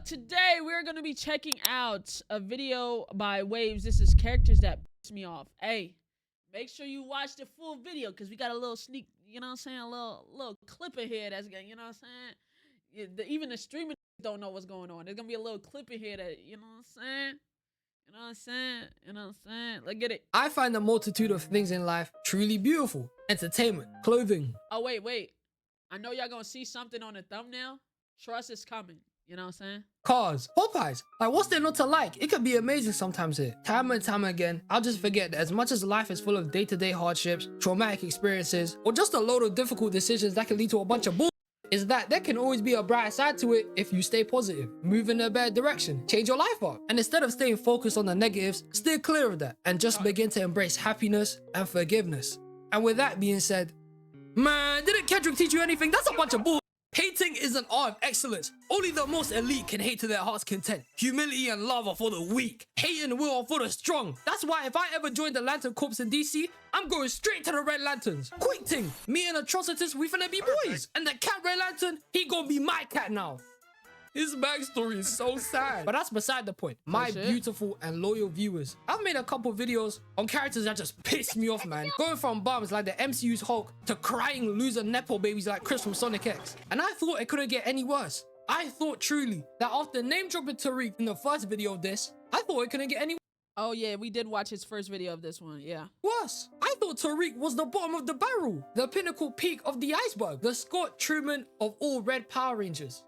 Today we're gonna be checking out a video by Waves. This is characters that piss me off. Hey, make sure you watch the full video because we got a little sneak, you know what I'm saying, a little clip in here that's gonna, you know what I'm saying. Even the streamers don't know what's going on. There's gonna be a little clip in here that, you know what I'm saying. You know what I'm saying? You know what I'm saying? Let's get it. I find the multitude of things in life truly beautiful. Entertainment, clothing. Oh, wait. I know y'all gonna see something on the thumbnail. Trust is coming. You know what I'm saying? Cars, Popeyes. Like, what's there not to like? It can be amazing sometimes here. Time and time again, I'll just forget that as much as life is full of day-to-day hardships, traumatic experiences, or just a load of difficult decisions that can lead to a bunch of bull, is that there can always be a bright side to it if you stay positive, move in a better direction, change your life up. And instead of staying focused on the negatives, steer clear of that and just begin to embrace happiness and forgiveness. And with that being said, man, didn't Kendrick teach you anything? That's a bunch of bull. Hating is an art of excellence. Only the most elite can hate to their heart's content. Humility and love are for the weak. Hate and will are for the strong. That's why if I ever join the Lantern Corps in DC, I'm going straight to the Red Lanterns. Quick thing, me and Atrocitus, we finna be boys. And the cat Red Lantern, he gonna be my cat now. His backstory is so sad. But that's beside the point. My beautiful and loyal viewers, I've made a couple videos on characters that just piss me off, man. Going from bums like the MCU's Hulk to crying loser Nepo babies like Chris from Sonic X. And I thought it couldn't get any worse. I thought truly that after name dropping Tariq in the first video of this, I thought it couldn't get any worse. Oh yeah, we did watch his first video of this one, yeah. Worse, I thought Tariq was the bottom of the barrel, the pinnacle peak of the iceberg, the Scott Truman of all Red Power Rangers.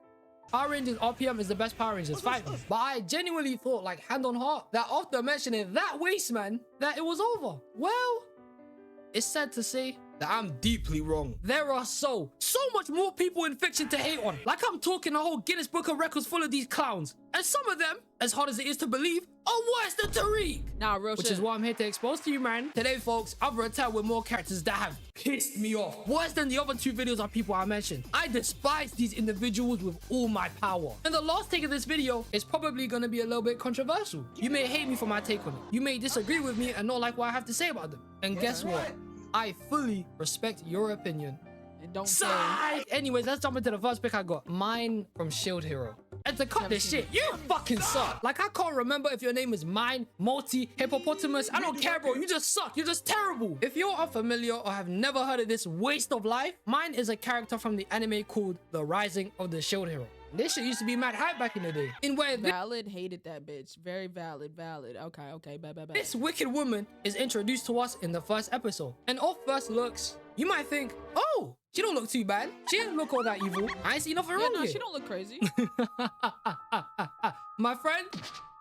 Power Rangers RPM is the best Power Rangers, fight me. But I genuinely thought, like hand on heart, that after mentioning that waste, man, that it was over. Well, it's sad to say that I'm deeply wrong. There are so much more people in fiction to hate on. Like I'm talking a whole Guinness Book of Records full of these clowns. And some of them, as hard as it is to believe, are worse than Tariq. Nah, real shit. Which is what I'm here to expose to you, man. Today, folks, I've returned with more characters that have pissed me off. Worse than the other two videos of people I mentioned. I despise these individuals with all my power. And the last take of this video is probably going to be a little bit controversial. You may hate me for my take on it. You may disagree with me and not like what I have to say about them. And guess what? I fully respect your opinion. And don't say. Anyways, let's jump into the first pick I got. Mine from Shield Hero. And to cut this shit, you fucking suck. Like, I can't remember if your name is Mine, Multi, Hippopotamus. I don't care, bro. You just suck. You're just terrible. If you're unfamiliar or have never heard of this waste of life, Mine is a character from the anime called The Rising of the Shield Hero. This shit used to be mad hype back in the day. In where valid, hated that bitch. Very valid. Okay, bye. This wicked woman is introduced to us in the first episode. And off first looks, you might think, oh, she don't look too bad. She didn't look all that evil. I ain't see nothing wrong here. She don't look crazy. My friend,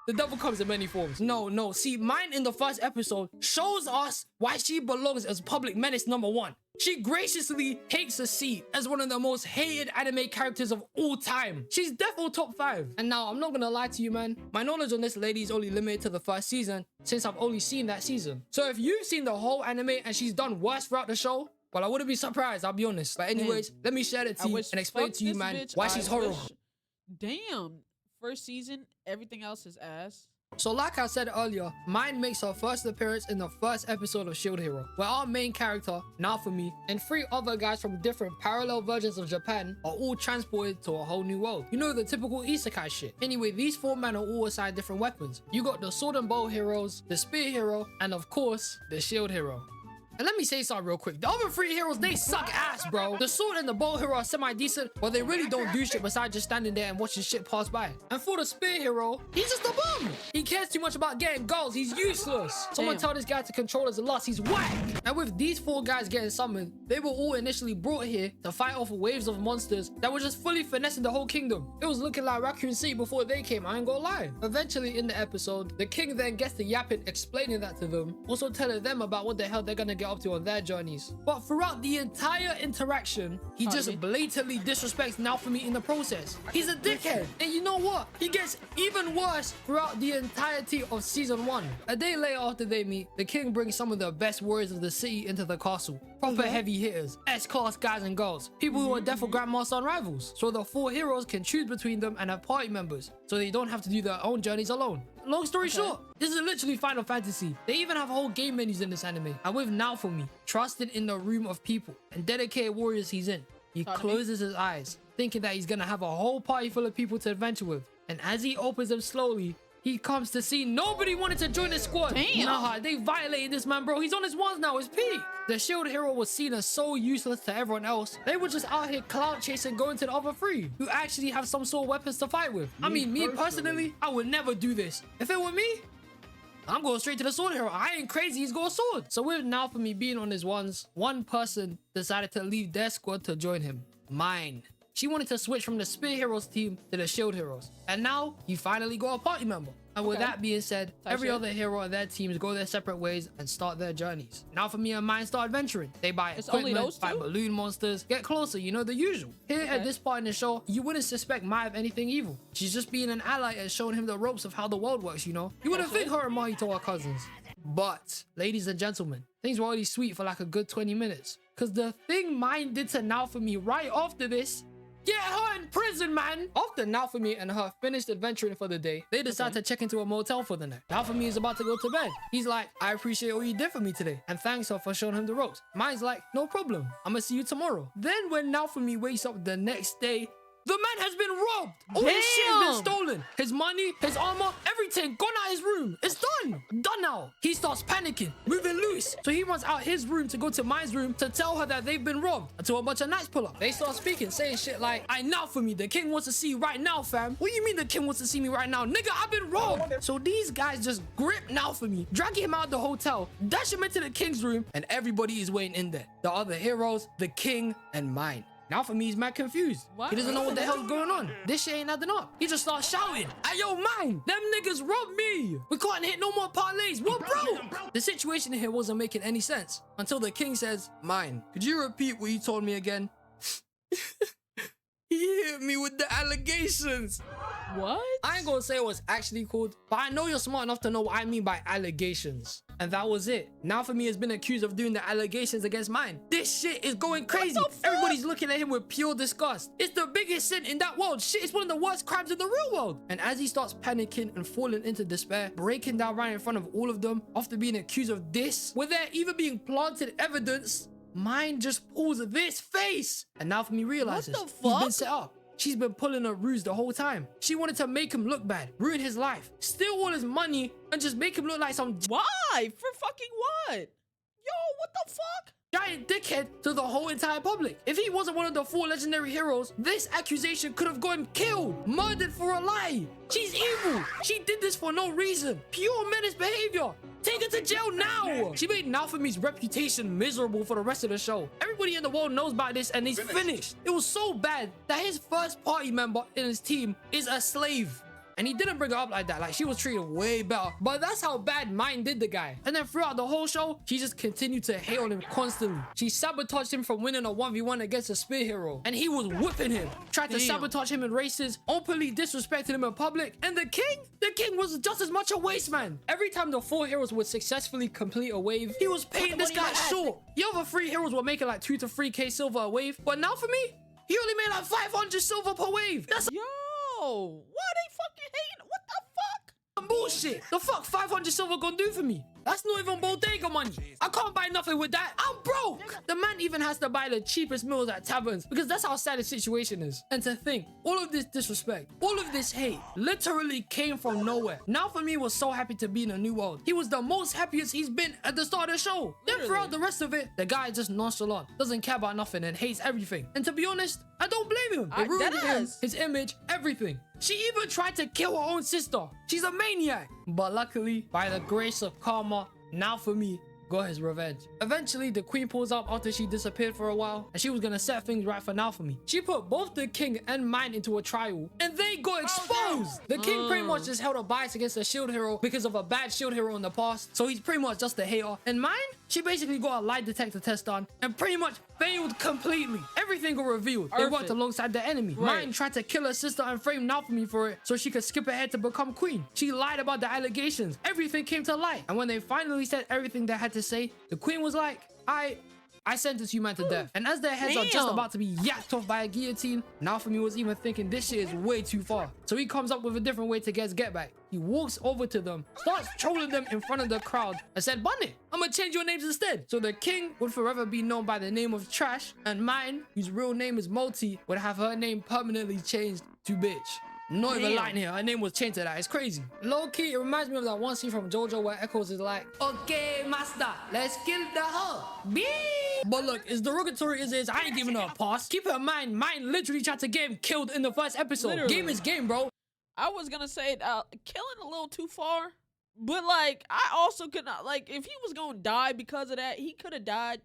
the devil comes in many forms. No. See, Mine in the first episode shows us why she belongs as public menace #1. She graciously takes a seat as one of the most hated anime characters of all time. She's definitely top 5. And now, I'm not gonna lie to you, man. My knowledge on this lady is only limited to the first season, since I've only seen that season. So if you've seen the whole anime and she's done worse throughout the show, well, I wouldn't be surprised, I'll be honest. But anyways, let me share it to you and explain to you, man, why she's horrible. Damn. First season, everything else is ass. So like I said earlier, Mine makes her first appearance in the first episode of Shield Hero, where our main character, Naofumi, and 3 other guys from different parallel versions of Japan are all transported to a whole new world. You know, the typical isekai shit. Anyway, these 4 men are all assigned different weapons. You got the sword and bow heroes, the spear hero, and of course, the shield hero. And let me say something real quick. The other 3 heroes, they suck ass, bro. The sword and the bow hero are semi-decent, but they really don't do shit besides just standing there and watching shit pass by. And for the spear hero, he's just a bum. He cares too much about getting goals. He's useless. Someone tell this guy to control his loss. He's whack. And with these 4 guys getting summoned, they were all initially brought here to fight off waves of monsters that were just fully finessing the whole kingdom. It was looking like Raccoon City before they came, I ain't gonna lie. Eventually in the episode, the king then gets to yapping, explaining that to them, also telling them about what the hell they're gonna get up to on their journey. But throughout the entire interaction, he just blatantly disrespects Naofumi in the process. He's a dickhead. And you know what? He gets even worse throughout the entirety of season 1. A day later after they meet, the king brings some of the best warriors of the city into the castle. Proper heavy hitters, S-class guys and girls. People who are deaf or grandmaster and rivals. So the 4 heroes can choose between them and have party members, so they don't have to do their own journeys alone. Long story short, this is literally Final Fantasy. They even have whole game menus in this anime. And with Naofumi, trusted in the room of people and dedicated warriors he's in, he closes his eyes, thinking that he's gonna have a whole party full of people to adventure with. And as he opens them slowly, he comes to see nobody wanted to join the squad. Damn. Nah, they violated this man, bro. He's on his ones now. It's peak. The shield hero was seen as so useless to everyone else. They were just out here clout chasing, going to the other three who actually have some sort of weapons to fight with. I mean, me personally, I would never do this. If it were me, I'm going straight to the sword hero. I ain't crazy. He's got a sword. So with now for me being on his ones, one person decided to leave their squad to join him. Mine. She wanted to switch from the Spear Heroes team to the Shield Heroes. And now, he finally got a party member. And with that being said, every other hero of their teams go their separate ways and start their journeys. Now for me and mine start adventuring. They buy equipment, fight balloon monsters, get closer, you know, the usual. Here at this part in the show, you wouldn't suspect Mai of anything evil. She's just being an ally and showing him the ropes of how the world works, you know. You wouldn't think her and Mahi to our cousins. But, ladies and gentlemen, things were already sweet for like a good 20 minutes. Because the thing mine did to now for me right after this, get her in prison, man! After Naofumi and her finished adventuring for the day, they decide to check into a motel for the night. Naofumi is about to go to bed. He's like, I appreciate all you did for me today, and thanks her for showing him the ropes. Mine's like, no problem. I'm gonna see you tomorrow. Then when Naofumi wakes up the next day, the man has been robbed. All his shit has been stolen. His money, his armor, everything gone out his room. It's done. Done now. He starts panicking, moving loose. So he runs out his room to go to Mine's room to tell her that they've been robbed until a bunch of knights pull up. They start speaking, saying shit like, I now for me. The king wants to see you right now, fam. What do you mean the king wants to see me right now? Nigga, I've been robbed. So these guys just grip now for me, drag him out of the hotel, dash him into the king's room, and everybody is waiting in there. The other heroes, the king, and Mine. Now for me, he's mad confused. What? He doesn't know what the hell's going on. This shit ain't adding up. He just starts shouting, hey, yo, Mine, them niggas robbed me. We can't hit no more parlays. What, bro? The situation here wasn't making any sense until the king says, Mine, could you repeat what you told me again? He hit me with the allegations. What? I ain't gonna say it was actually called, but I know you're smart enough to know what I mean by allegations. And that was it. Now for me has been accused of doing the allegations against Mine. This shit is going crazy. Everybody's looking at him with pure disgust. It's the biggest sin in that world. Shit, it's one of the worst crimes in the real world. And as he starts panicking and falling into despair, breaking down right in front of all of them, after being accused of this, with there even being planted evidence, Mine just pulls this face. And now for me realizes he's been set up. She's been pulling a ruse the whole time. She wanted to make him look bad, ruin his life, steal all his money, and just make him look like some Why? For fucking what? Yo, what the fuck? Giant dickhead to the whole entire public. If he wasn't one of the 4 legendary heroes, this accusation could have got him killed, murdered for a lie. She's evil. She did this for no reason. Pure menace behavior. Take her to jail now. She made Naofumi's reputation miserable for the rest of the show. Everybody in the world knows about this and he's finished. It was so bad that his first party member in his team is a slave. And he didn't bring her up like that. Like, she was treated way better. But that's how bad Mine did the guy. And then throughout the whole show, she just continued to hate on him constantly. She sabotaged him from winning a 1v1 against a spear hero. And he was whipping him. Tried to sabotage him in races. Openly disrespected him in public. And the king was just as much a waste man. Every time the 4 heroes would successfully complete a wave, he was paying this guy short. The other 3 heroes were making like 2 to 3k silver a wave. But now for me, he only made like 500 silver per wave. That's why they fucking hating? What the fuck? Bullshit. The fuck 500 silver gonna do for me? That's not even bodega money. I can't buy nothing with that. I'm broke. The man even has to buy the cheapest meals at taverns because that's how sad the situation is. And to think, all of this disrespect, all of this hate literally came from nowhere. Now for me was so happy to be in a new world. He was the most happiest he's been at the start of the show. Then throughout the rest of it, the guy is just nonchalant, doesn't care about nothing and hates everything. And to be honest, I don't blame him. It ruined him, his image, everything. She even tried to kill her own sister. She's a maniac. But luckily, by the grace of karma, now for me, got his revenge. Eventually, the queen pulls up after she disappeared for a while, and she was gonna set things right for now for me. She put both the king and Mine into a trial, and they got exposed. The king pretty much just held a bias against a shield hero because of a bad shield hero in the past, so he's pretty much just a hater. And Mine, she basically got a lie detector test done and pretty much failed completely. Everything got revealed. They worked alongside the enemy. Mine tried to kill her sister and frame Naofumi for it so she could skip ahead to become queen. She lied about the allegations. Everything came to light. And when they finally said everything they had to say, the queen was like, I sentence you man to death. And as their heads are just about to be yacked off by a guillotine, Naofumi was even thinking this shit is way too far. So he comes up with a different way to get back. He walks over to them, starts trolling them in front of the crowd, and said, Bunny, I'm gonna change your names instead. So the king would forever be known by the name of Trash, and Mine, whose real name is Multi, would have her name permanently changed to Bitch. Not even Damn. lying here. Her name was changed to that. It's crazy. Low key, it reminds me of that one scene from JoJo where Echoes is like, okay, master, let's kill the hoe. Beep. But look, as derogatory as it is, I ain't giving her a pass. Keep her in mind, mine literally tried to get him killed in the first episode. Literally. Game is game, bro. I was gonna say killing a little too far, but like I also could not, like, if he was gonna die because of that, he could have died.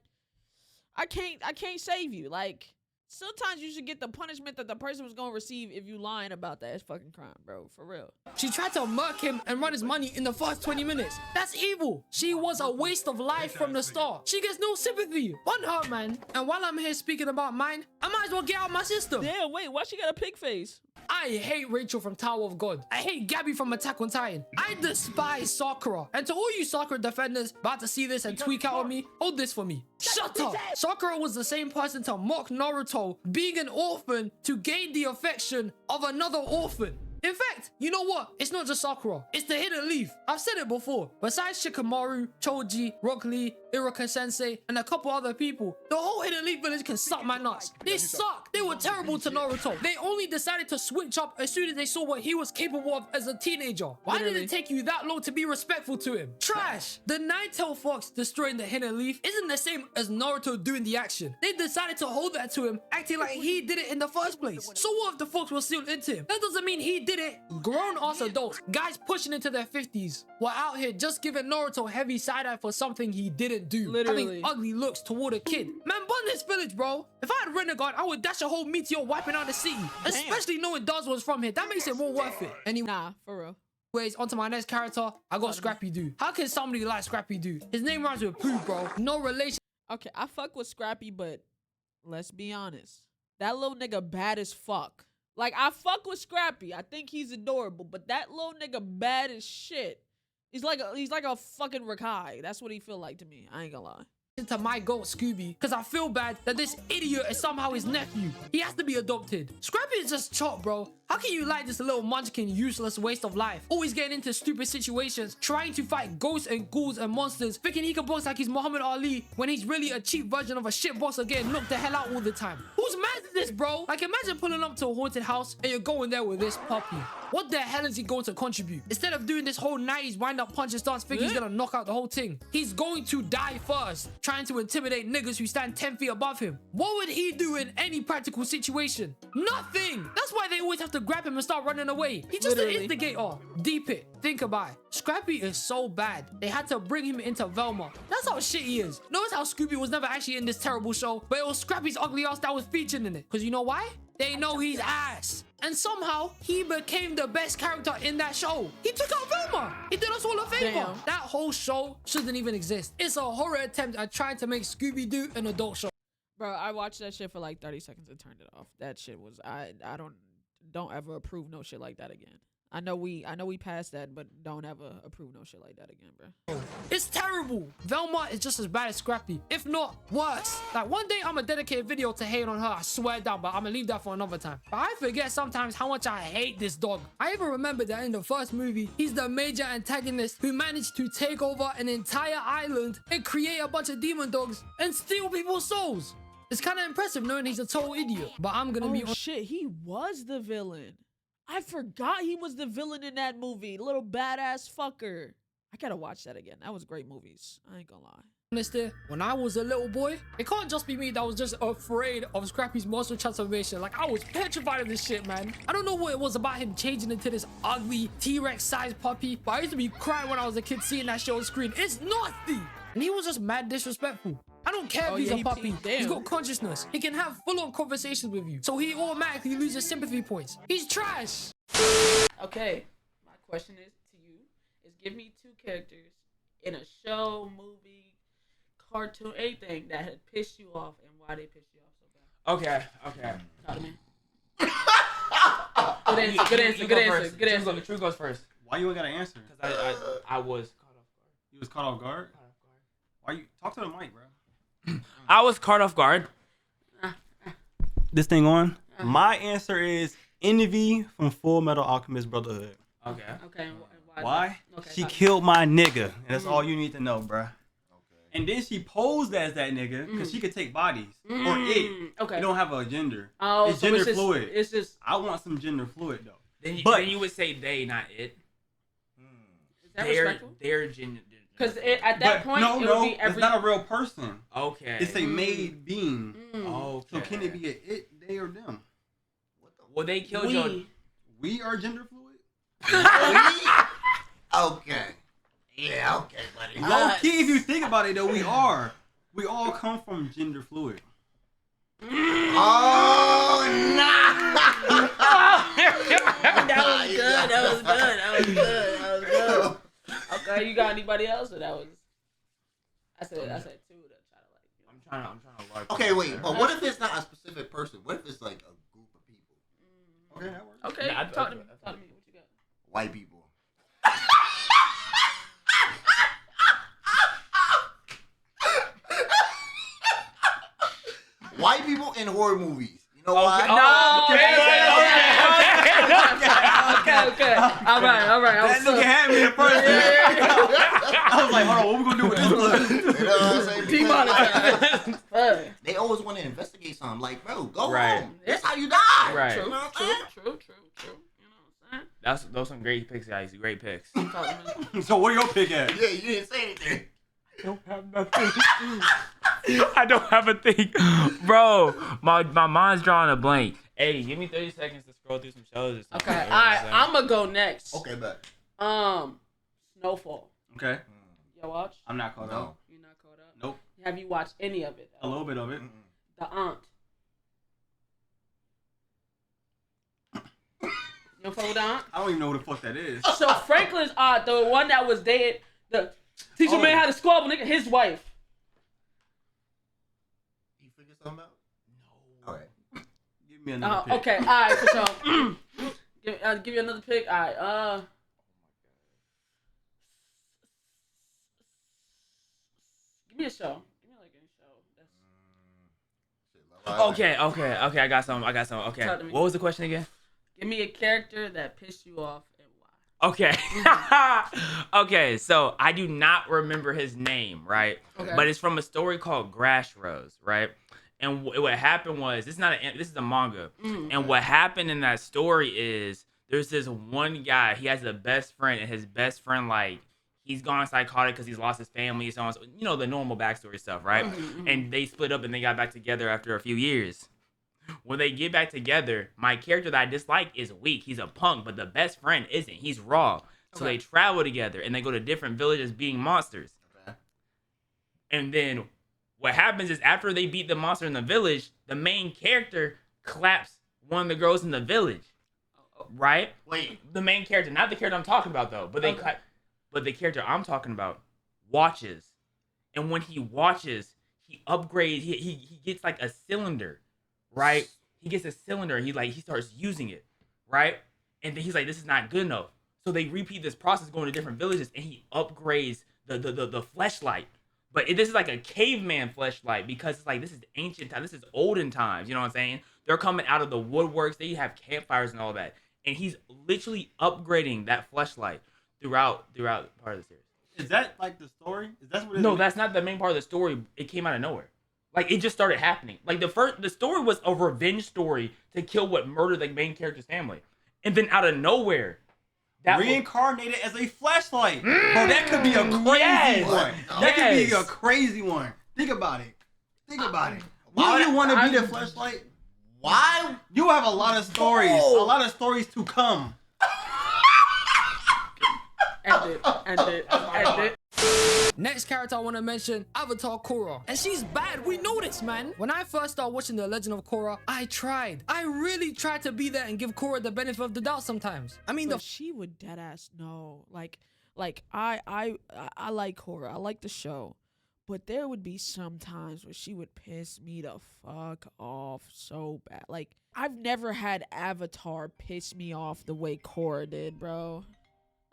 I can't save you. Like, sometimes you should get the punishment that the person was gonna receive if you lying about that. It's fucking crime, bro. For real. She tried to murk him and run his money in the first 20 minutes. That's evil. She was a waste of life from the start. She gets no sympathy. On her, man. And while I'm here speaking about mine, I might as well get out my system. Damn, wait, why she got a pig face? I hate Rachel from Tower of God. I hate Gabby from Attack on Titan. I despise Sakura. And to all you Sakura defenders about to see this and tweak out on me, hold this for me. Shut up! Sakura was the same person to mock Naruto being an orphan to gain the affection of another orphan. In fact, you know what? It's not just Sakura. It's the Hidden Leaf. I've said it before. Besides Shikamaru, Choji, Rock Lee, Iruka Sensei, and a couple other people, the whole Hidden Leaf village can suck my nuts. They suck. They were terrible to Naruto. They only decided to switch up as soon as they saw what he was capable of as a teenager. Why did it take you that long to be respectful to him? Trash. The Nine-Tailed Fox destroying the Hidden Leaf isn't the same as Naruto doing the action. They decided to hold that to him, acting like he did it in the first place. So what if the fox was sealed into him? That doesn't mean he did it. Grown-ass adults, guys pushing into their 50s, were out here just giving Naruto heavy side-eye for something he didn't do. Literally. Having ugly looks toward a kid. Man, burn this village, bro. If I had Renegade, I would dash a whole meteor wiping out the city. Especially knowing Daz was from here. That makes it more worth it. Anyway. Nah, for real. Anyways, onto my next character. I got Scrappy Doo. How can somebody like Scrappy Doo? His name rhymes with poo, bro. No relation. Okay, I fuck with Scrappy, but let's be honest. That little nigga bad as fuck. Like, I fuck with Scrappy. I think he's adorable, but that little nigga bad as shit. He's like a fucking Rakai. That's what he feel like to me. I ain't gonna lie. To my goat Scooby, because I feel bad that this idiot is somehow his nephew. He has to be adopted. Scrappy is just chop, bro. How can you like this little munchkin useless waste of life? Always getting into stupid situations, trying to fight ghosts and ghouls and monsters, thinking he can box like he's Muhammad Ali when he's really a cheap version of a shit boxer getting knocked the hell out all the time. Whose man is this, bro? Like, imagine pulling up to a haunted house and you're going there with this puppy. What the hell is he going to contribute? Instead of doing this whole 90s wind-up punch and stance, thinking he's gonna knock out the whole thing, he's going to die first, trying to intimidate niggas who stand 10 feet above him. What would he do in any practical situation? Nothing! That's why they always have to grab him and start running away. He's just an instigator. Deep it. Think about it. Scrappy is so bad, they had to bring him into Velma. That's how shit he is. Notice how Scooby was never actually in this terrible show, but it was Scrappy's ugly ass that was featured in it. Because you know why? They know he's ass. And somehow, he became the best character in that show. He took out Velma. He did us all a favor. Damn. That whole show shouldn't even exist. It's a horror attempt at trying to make Scooby-Doo an adult show. Bro, I watched that shit for like 30 seconds and turned it off. That shit was, I don't ever approve no shit like that again. I know we passed that, but don't ever approve no shit like that again, bro. It's terrible. Velma is just as bad as Scrappy, if not worse. Like, one day I'm gonna dedicate a video to hate on her, I swear down, but I'm gonna leave that for another time. But I forget sometimes how much I hate this dog. I even remember that in the first movie, he's the major antagonist who managed to take over an entire island and create a bunch of demon dogs and steal people's souls. It's kind of impressive knowing he's a total idiot, but I'm gonna be on shit, he was the villain. I forgot he was the villain in that movie. Little badass fucker. I gotta watch that again. That was great movies. I ain't gonna lie. When I was a little boy, it can't just be me that was just afraid of Scrappy's monster transformation. Like, I was petrified of this shit, man. I don't know what it was about him changing into this ugly T-Rex sized puppy, but I used to be crying when I was a kid seeing that show on screen. It's nasty. And he was just mad disrespectful. I don't care if he's a puppy. He's got consciousness. He can have full-on conversations with you. So he automatically loses sympathy points. He's trash. Okay, my question is to you is give me two characters in a show, movie, cartoon, anything that had pissed you off and why they pissed you off so bad. Okay. Talk to me. Good answer. The truth goes first. Why you ain't got an answer? Because I was caught off guard. You was caught off guard? Why you talk to the mic, bro? I was caught off guard. This thing on? My answer is Envy from Full Metal Alchemist Brotherhood. Okay. Okay. Why? Okay, She killed my nigga. And that's all you need to know, bro. And then she posed as that nigga because she could take bodies. Or it. Okay. You don't have a gender. Oh, it's so gender fluid. It's just. I want some gender fluid, though. Then you would say they, not it. Is that respectful? They're gender. Because at that point, it would be every... it's not a real person. Okay. It's a made being. Okay. So can it be a it, they, or them? Well, they killed your... We are gender fluid? Okay. Yeah, okay, buddy. Low key, if you think about it, though, we are. We all come from gender fluid. Oh, nah. That was good. Okay, you got anybody else? Or that was... I said two to try to like... I'm trying to large. Okay, wait, but what if it's not a specific person? What if it's like a group of people? Okay, that works. Okay, talk to me. What you got? White people. White people in horror movies. You know why? Okay. All right. That nigga had me at first. I was like, hold on, what we gonna do with this one? You know what I'm saying? Demonetized. They always want to investigate something. Like, bro, go Right. home. That's how you die. Right. You know what I'm saying? True. You know what I'm saying? Those some great picks, guys. Great picks. So where your pick at? Yeah, you didn't say anything. I don't have nothing. I don't have a thing. Bro, my mind's drawing a blank. Hey, give me 30 seconds to scroll through some shows or something. Okay, alright, I'm gonna go next. Okay, bet. Snowfall. Okay. You watch? I'm not caught up. You're not caught up? Nope. Have you watched any of it? A little bit of it. The Aunt. You don't fuck with the Aunt? I don't even know what the fuck that is. So Franklin's aunt, the one that was dead, the teacher man how to squabble, nigga, his wife. You figure something out? No. All right. Give me another pick. Okay, alright, for sure. Give you another pick. Alright, give me a show. Give me like any show. Okay. I got some. Okay. Talk to me. What was the question again? Give me a character that pissed you off and why. Okay. Okay, so I do not remember his name, right? Okay. But it's from a story called Grass Rose, right? And what happened was, this is a manga. And what happened in that story is there's this one guy, he has a best friend, and his best friend, like, he's gone psychotic because he's lost his family, so on, you know, the normal backstory stuff, right? And they split up and they got back together after a few years. When they get back together, my character that I dislike is weak. He's a punk, but the best friend isn't. He's raw. So they travel together and they go to different villages being monsters. Okay. And then what happens is after they beat the monster in the village, the main character claps one of the girls in the village. Right? Wait. The main character, not the character I'm talking about though, but but the character I'm talking about watches. And when he watches, he upgrades, he gets like a cylinder. Right? He gets a cylinder and he starts using it. Right? And then he's like, this is not good enough. So they repeat this process going to different villages and he upgrades the fleshlight. But this is like a caveman fleshlight because it's like, this is ancient time. This is olden times. You know what I'm saying? They're coming out of the woodworks. They have campfires and all that. And he's literally upgrading that fleshlight throughout part of the series. Is that like the story? Is that what it is? No, that's not the main part of the story. It came out of nowhere. Like, it just started happening. Like, the story was a revenge story to kill what murdered the main character's family. And then out of nowhere, that reincarnated as a flashlight. Bro, that could be a crazy one. That could be a crazy one. Think about it. Why do you want to be the flashlight? Why? You have a lot of stories. A lot of stories to come. End it. Next character I want to mention, Avatar Korra. And she's bad, we know this, man. When I first started watching The Legend of Korra, I really tried to be there and give Korra the benefit of the doubt sometimes. I mean, But she would deadass know. Like I like Korra. I like the show. But there would be some times where she would piss me the fuck off so bad. Like, I've never had Avatar piss me off the way Korra did, bro.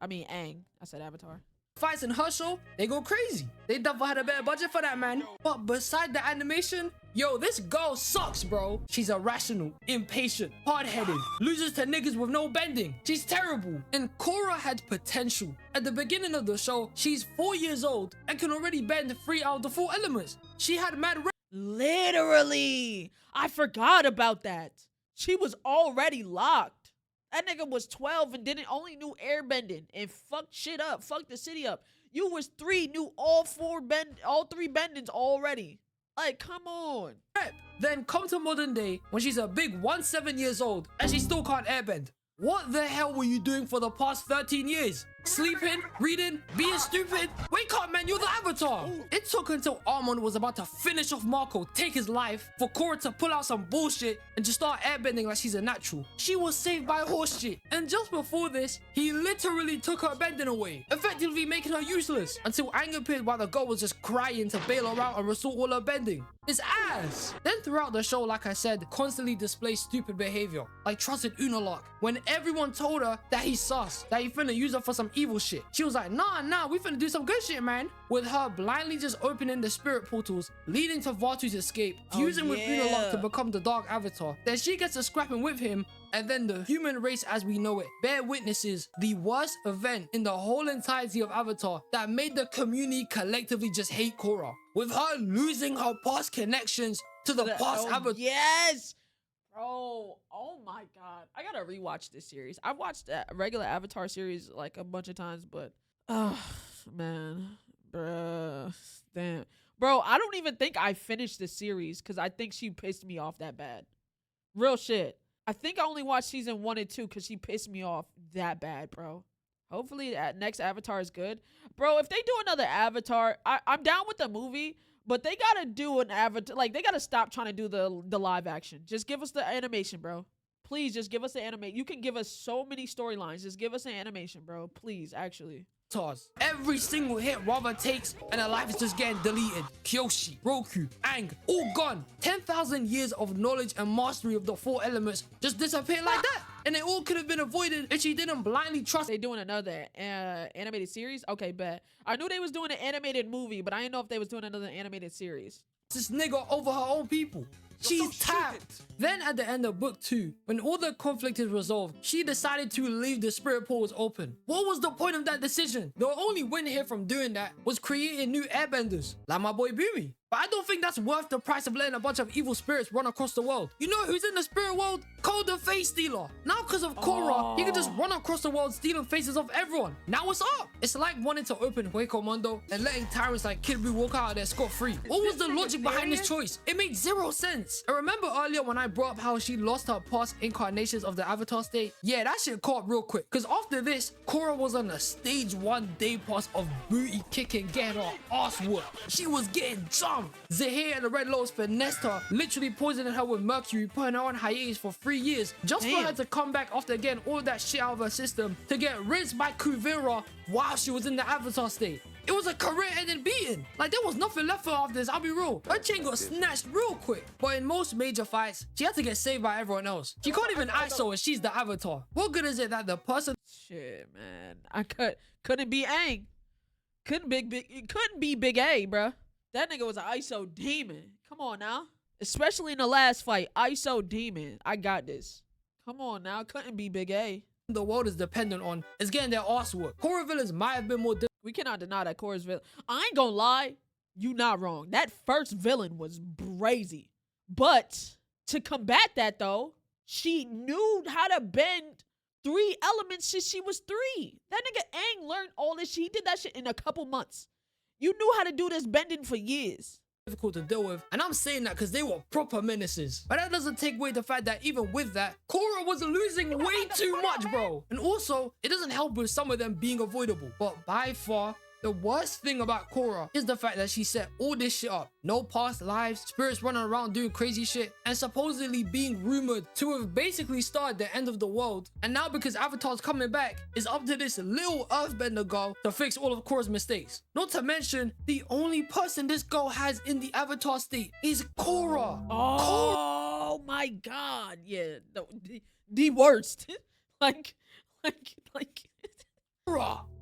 I mean, Aang. I said Avatar. fights in her show, they go crazy. They definitely had a better budget for that, man. But beside the animation, yo, this girl sucks, bro. She's irrational, impatient, hard-headed, loses to niggas with no bending. She's terrible. And Korra had potential. At the beginning of the show, she's 4 years old and can already bend 3 out of the 4 elements. She had mad Literally. I forgot about that. She was already locked. That nigga was 12 and didn't only knew airbending and fucked shit up, fucked the city up. You was 3, knew all 3 bendings already. Like, come on. Then come to modern day when she's a big 17 years old and she still can't airbend. What the hell were you doing for the past 13 years? Sleeping, reading, being stupid? Wake up, man, you're the Avatar. It took until Armand was about to finish off Marco, take his life, for Korra to pull out some bullshit and just start airbending like she's a natural. She was saved by horse shit. And just before this, he literally took her bending away, effectively making her useless, until Aang appeared while the girl was just crying to bail her out and restore all her bending. It's ass. Then throughout the show, like I said, constantly displays stupid behavior, like trusted Unalaq, when everyone told her that he's sus, that he finna use her for some evil shit. She was like, nah, we finna do some good shit, man. With her blindly just opening the spirit portals, leading to Vatu's escape, fusing with Unalaq to become the Dark Avatar. Then she gets to scrapping with him, and then the human race as we know it bear witnesses the worst event in the whole entirety of Avatar that made the community collectively just hate Korra. With her losing her past connections to the past Avatar. Yes! Bro, oh my god. I gotta rewatch this series. I've watched that regular Avatar series like a bunch of times, but man, bruh, damn. Bro, I don't even think I finished the series because I think she pissed me off that bad. Real shit. I think I only watched season 1 and 2 because she pissed me off that bad, bro. Hopefully that next Avatar is good. Bro, if they do another Avatar, I'm down with the movie, but they gotta do an Avatar. Like, they gotta stop trying to do the live action. Just give us the animation, bro. Please, just give us the animation. You can give us so many storylines. Just give us an animation, bro. Please, actually. Every single hit Rava takes and her life is just getting deleted. Kyoshi, Roku, Aang, all gone. 10,000 years of knowledge and mastery of the 4 elements just disappeared like that. And it all could have been avoided if she didn't blindly trust. They doing another animated series? Okay, bet. I knew they was doing an animated movie, but I didn't know if they was doing another animated series. This nigga over her own people. She's tapped. Then at the end of book 2, when all the conflict is resolved, she decided to leave the spirit portals open. What was the point of that decision? The only win here from doing that was creating new airbenders, like my boy Boomy. But I don't think that's worth the price of letting a bunch of evil spirits run across the world. You know who's in the spirit world? Cole the Face Stealer. Now because of Korra, he can just run across the world stealing faces of everyone. Now what's up? It's like wanting to open Hueco Mundo and letting tyrants like Kid Buu walk out of there scot-free. What was the logic behind this choice? It made zero sense. And remember earlier when I brought up how she lost her past incarnations of the Avatar state? Yeah, that shit caught real quick. Because after this, Korra was on a stage 1 day pass of booty kicking, getting her ass whooped. She was getting jumped. Zahir and the Red Lotus finessed her, literally poisoning her with mercury, putting her on hiatus for 3 years, just for her to come back after getting all that shit out of her system to get rinsed by Kuvira while she was in the Avatar state. It was a career-ending beating. Like, there was nothing left for her after this, I'll be real. Her chain got snatched real quick. But in most major fights, she had to get saved by everyone else. She can't even ISO and she's the Avatar. What good is it that the person... Shit, man. I couldn't be Aang. Couldn't be Big A, bruh. That nigga was an ISO demon. Come on now. Especially in the last fight. ISO demon. I got this. Come on now. Couldn't be Big A. The world is dependent on is getting their ass whooped. Korra villains might have been more difficult. We cannot deny that Korra's villain. I ain't gonna lie. You not wrong. That first villain was brazy. But to combat that though, she knew how to bend 3 elements since she was 3. That nigga Aang learned all this shit. He did that shit in a couple months. You knew how to do this bending for years. Difficult to deal with, and I'm saying that because they were proper menaces. But that doesn't take away the fact that even with that, Korra was losing way too much, bro. And also, it doesn't help with some of them being avoidable. But by far, the worst thing about Korra is the fact that she set all this shit up. No past lives, spirits running around doing crazy shit, and supposedly being rumored to have basically started the end of the world. And now because Avatar's coming back, it's up to this little earthbender girl to fix all of Korra's mistakes. Not to mention, the only person this girl has in the Avatar state is Korra. Oh my god. Yeah, the worst. like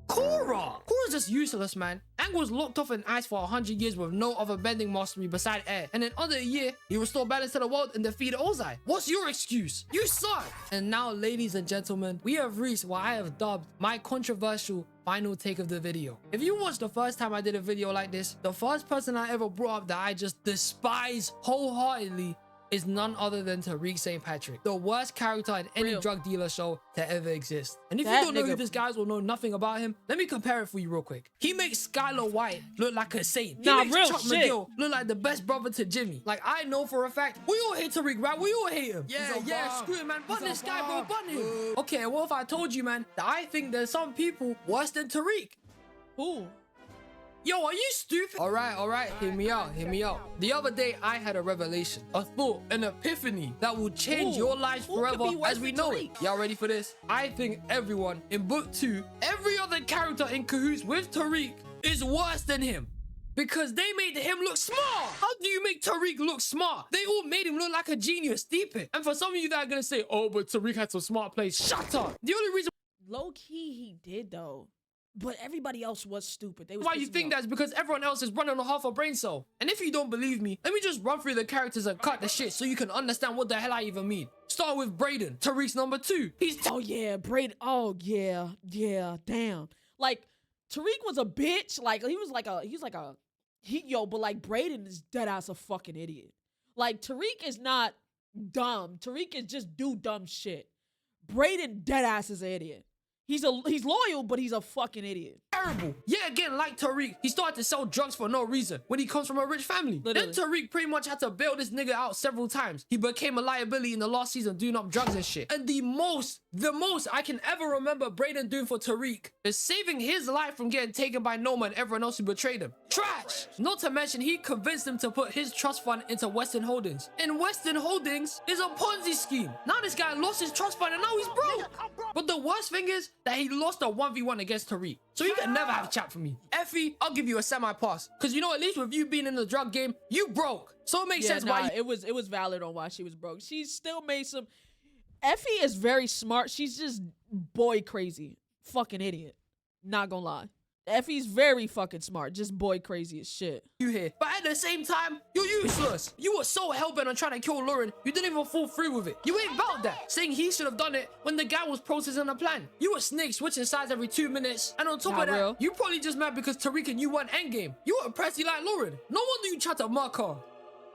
Korra's just useless, man. Aang was locked off in ice for 100 years with no other bending mastery beside air. And then under a year, he restored balance to the world and defeated Ozai. What's your excuse? You suck! And now, ladies and gentlemen, we have reached what I have dubbed my controversial final take of the video. If you watched the first time I did a video like this, the first person I ever brought up that I just despise wholeheartedly is none other than Tariq St. Patrick, the worst character in any Real. drug dealer show to ever exist. And if That you don't know who nigga- this guy is or know nothing about him, let me compare it for you real quick. He makes Skylar White look like a saint. He Nah, makes real Chuck shit. McGill look like the best brother to Jimmy. Like, I know for a fact, we all hate Tariq, right? We all hate him. Yeah, screw him, man. Bun this guy, bro, bun him. Okay, what if I told you, man, that I think there's some people worse than Tariq? Who? Yo, are you stupid? All right, hear me out. The other day, I had a revelation, a thought, an epiphany that will change Ooh, your lives who could forever be worse as we than know it. Tariq? Y'all ready for this? I think everyone in book 2, every other character in cahoots with Tariq is worse than him. Because they made him look smart. How do you make Tariq look smart? They all made him look like a genius. Deep it. And for some of you that are gonna say, oh, but Tariq had some smart plays, shut up. The only reason Low key, he did though. But everybody else was stupid. They was why you pissing me think off. that's because everyone else is running on half a brain cell. And if you don't believe me, let me just run through the characters and cut the shit so you can understand what the hell I even mean. Start with Brayden, Tariq's number 2. He's Oh yeah, Braid. Oh yeah, damn. Like Tariq was a bitch. Like but like Brayden is dead ass a fucking idiot. Like Tariq is not dumb. Tariq is just do dumb shit. Brayden dead ass is an idiot. He's loyal, but he's a fucking idiot. terrible. Yeah, again, like Tariq, he started to sell drugs for no reason when he comes from a rich family. Literally. Then Tariq pretty much had to bail this nigga out several times. He became a liability in the last season doing up drugs and shit. And the most I can ever remember Brayden doing for Tariq is saving his life from getting taken by Noma and everyone else who betrayed him. Trash! Not to mention he convinced him to put his trust fund into Western Holdings. And Western Holdings is a Ponzi scheme. Now this guy lost his trust fund and now he's broke. But the worst thing is that he lost a 1v1 against Tariq. So you can never have a chat for me. Effie, I'll give you a semi-pass. Cause you know, at least with you being in the drug game, you broke. So it makes sense why you it was valid on why she was broke. She still made some. Effie is very smart. She's just boy crazy, fucking idiot. Not gonna lie. Effie's very fucking smart, just boy crazy as shit. you here. But at the same time, you're useless. You were so hellbent on trying to kill Lauren, you didn't even fall through with it. You ain't about that. Saying he should have done it when the guy was processing the plan. You a snake switching sides every 2 minutes. And on top Not of that, real. you probably just mad because Tariq and you weren't endgame. You were pressy like Lauren. No wonder you tried to mark her.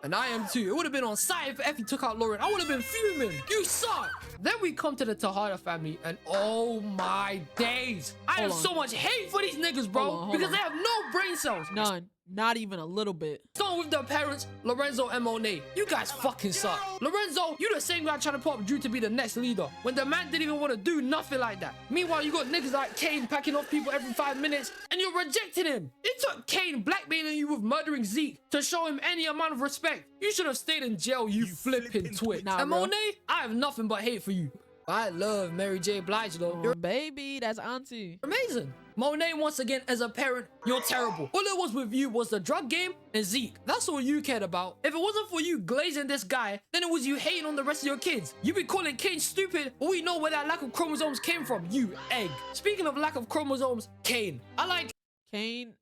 And I am too. It would have been on site if Effie took out Lauren. I would have been fuming. You suck. Then we come to the Tejada family, and oh my days. I have Hold on. so much hate for these niggas, bro. Hold on. Because they have no brain cells. None. Not even a little bit. Starting with the parents, Lorenzo and Monet. You guys fucking suck. Lorenzo, you the same guy trying to put up Drew to be the next leader when the man didn't even want to do nothing like that. Meanwhile, you got niggas like Kane packing off people every 5 minutes and you're rejecting him. It took Kane blackmailing you with murdering Zeke to show him any amount of respect. You should have stayed in jail, you flipping twit. Nah, And bro. Monet, I have nothing but hate for you. I love Mary J. Blige though. You're Baby, that's auntie. amazing. Monet, once again, as a parent, you're terrible. All it was with you was the drug game and Zeke. That's all you cared about. If it wasn't for you glazing this guy, then it was you hating on the rest of your kids. You be calling Kane stupid, but we know where that lack of chromosomes came from, you egg. Speaking of lack of chromosomes, Kane. I like Kane.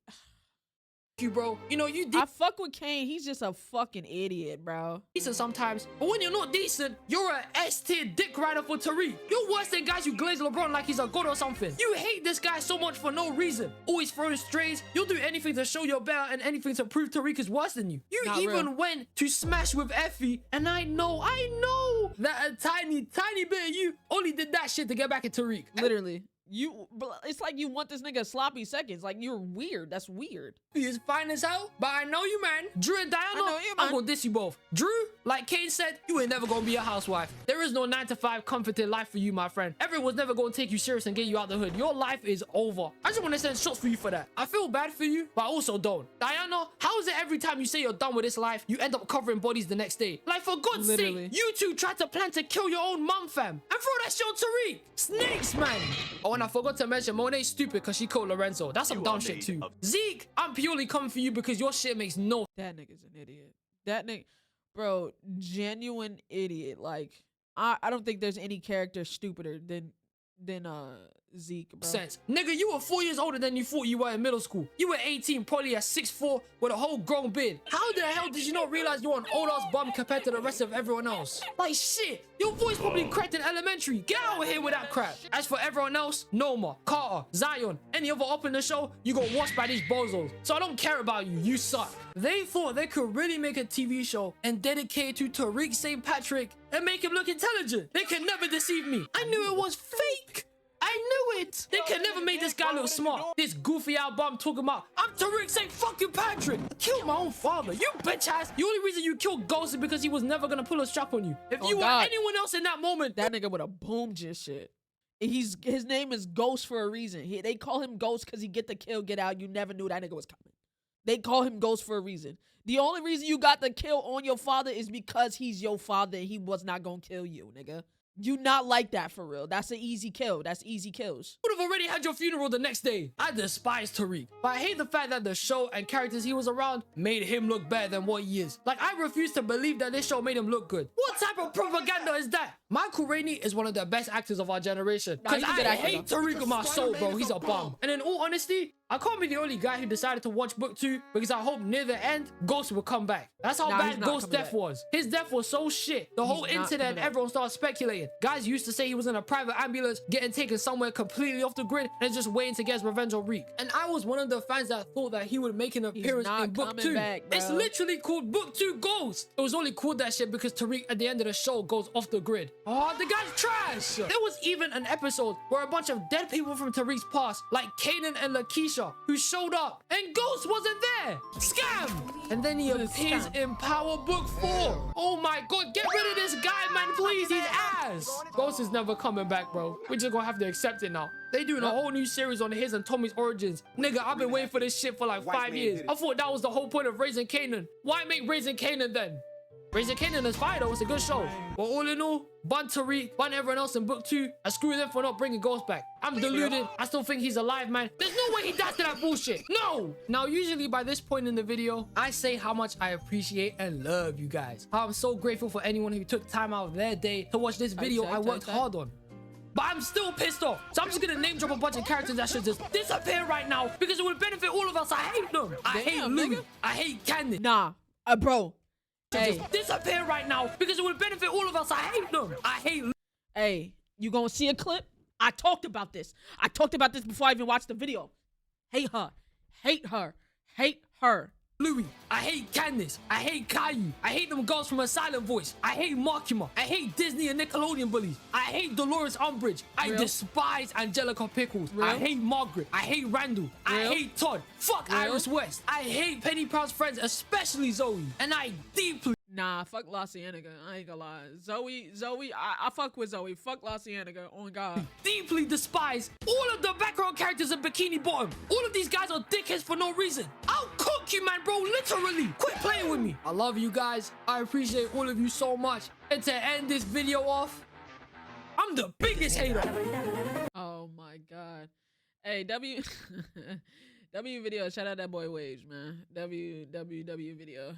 you, bro. You know, you I fuck with Kane. He's just a fucking idiot, bro. decent sometimes, but when you're not decent, you're a S-tier dick rider for Tariq. You're worse than guys who glaze LeBron like he's a god or something. You hate this guy so much for no reason. Always throwing strays. You'll do anything to show you're better and anything to prove Tariq is worse than you. You Not even real. went to smash with Effie, and I know that a tiny bit of you only did that shit to get back at Tariq. Literally. It's like you want this nigga sloppy seconds. Like, you're weird. That's weird. He is fine as hell, but I know you, man. Drew and Diana, know you, I'm man. gonna diss you both. Drew, like Kane said, you ain't never gonna be a housewife. There is no 9-to-5 comforted life for you, my friend. Everyone's never gonna take you serious and get you out the hood. Your life is over. I just wanna send shots for you for that. I feel bad for you, but I also don't. Diana, how is it every time you say you're done with this life, you end up covering bodies the next day? Like, for God's Literally. sake, you two tried to plan to kill your own mum, fam. And throw that shit on Tariq. Snakes, man. Oh, and I forgot to mention, Monet's stupid because she called Lorenzo. That's some dumb shit too. Zeke, I'm purely coming for you because your shit makes no. That nigga's an idiot. That nigga, bro, genuine idiot. Like, I don't think there's any character stupider than Zeke, bro. Sense. Nigga, you were 4 years older than you thought you were in middle school. You were 18, probably at 6'4", with a whole grown beard. How the hell did you not realize you're an old-ass bum compared to the rest of everyone else? Like, shit, your voice probably cracked in elementary. Get out of here with that crap. As for everyone else, Noma, Carter, Zion, any other up in the show, you got watched by these bozos. So I don't care about you. You suck. They thought they could really make a TV show and dedicate it to Tariq St. Patrick and make him look intelligent. They can never deceive me. I knew it was fake. I knew it! They can never make this guy look smart. This goofy album talking about, I'm Tariq St. fucking Patrick. I killed my own father. You bitch ass. The only reason you killed Ghost is because he was never gonna pull a strap on you. If you were anyone else in that moment, that nigga would have boomed your shit. His name is Ghost for a reason. They call him Ghost because he get the kill, get out. You never knew that nigga was coming. They call him Ghost for a reason. The only reason you got the kill on your father is because he's your father and he was not gonna kill you, nigga. You not like that for real. That's an easy kill. That's easy kills. Would have already had your funeral the next day. I despise Tariq, but I hate the fact that the show and characters he was around made him look better than what he is. Like, I refuse to believe that this show made him look good. What type of propaganda is that? Michael Rainey is one of the best actors of our generation. Cause I hate Tariq with my soul, bro. He's a bum. And in all honesty, I can't be the only guy who decided to watch book 2 because I hope near the end, Ghost will come back. That's how bad Ghost's death was. His death was so shit. The whole internet, everyone started speculating. Guys used to say he was in a private ambulance getting taken somewhere completely off the grid and just waiting to get his revenge on Reek. And I was one of the fans that thought that he would make an appearance in book 2. It's literally called book 2 Ghost. It was only called that shit because Tariq at the end of the show goes off the grid. Oh, the guy's trash. There was even an episode where a bunch of dead people from Tariq's past, like Kanan and Lakeisha, who showed up and Ghost wasn't there. Scam. And then he appears in Power Book 4. Oh my god, get rid of this guy, man, please. He's ass. Ghost is never coming back, bro. We're just gonna have to accept it now. They doing a whole new series on his and Tommy's origins. Nigga, I've been waiting for this shit for like 5 years. I thought that was the whole point of Raising Kanan. Why make Raising Kanan then? Raising Kanan is fine though, it's a good show. But all in all, bun Tariq, bun everyone else in book 2, and screw them for not bringing Ghost back. I'm deluded. I still think he's alive, man. There's no way he died to that bullshit. No! Now, usually by this point in the video, I say how much I appreciate and love you guys. How I'm so grateful for anyone who took time out of their day to watch this video I worked hard on. But I'm still pissed off. So I'm just gonna name drop a bunch of characters that should just disappear right now because it would benefit all of us. I hate them. I hate Louis. I hate Candy. Nah, bro. Hey, just disappear right now because it would benefit all of us. I hate them. I hate. Hey, you gonna see a clip? I talked about this. I talked about this before I even watched the video. Hate her. Hate her. Hate her. Louis. I hate Candace. I hate Caillou. I hate them girls from A Silent Voice. I hate Markima. I hate Disney and Nickelodeon bullies. I hate Dolores Umbridge. I despise Angelica Pickles. I hate Margaret. I hate Randall. I hate Todd. Fuck Iris West. I hate Penny Proud's friends, especially Zoe. And I deeply... Nah, fuck La Cienega. I ain't gonna lie. Zoe, I fuck with Zoe. Fuck La Cienega. Oh my god. Deeply despise all of the background characters in Bikini Bottom. All of these guys are dickheads for no reason. I'll cook you, man, bro. Literally. Quit playing with me. I love you guys. I appreciate all of you so much. And to end this video off, I'm the biggest hater. Oh my god. Hey, W video. Shout out that boy Wage, man. W video.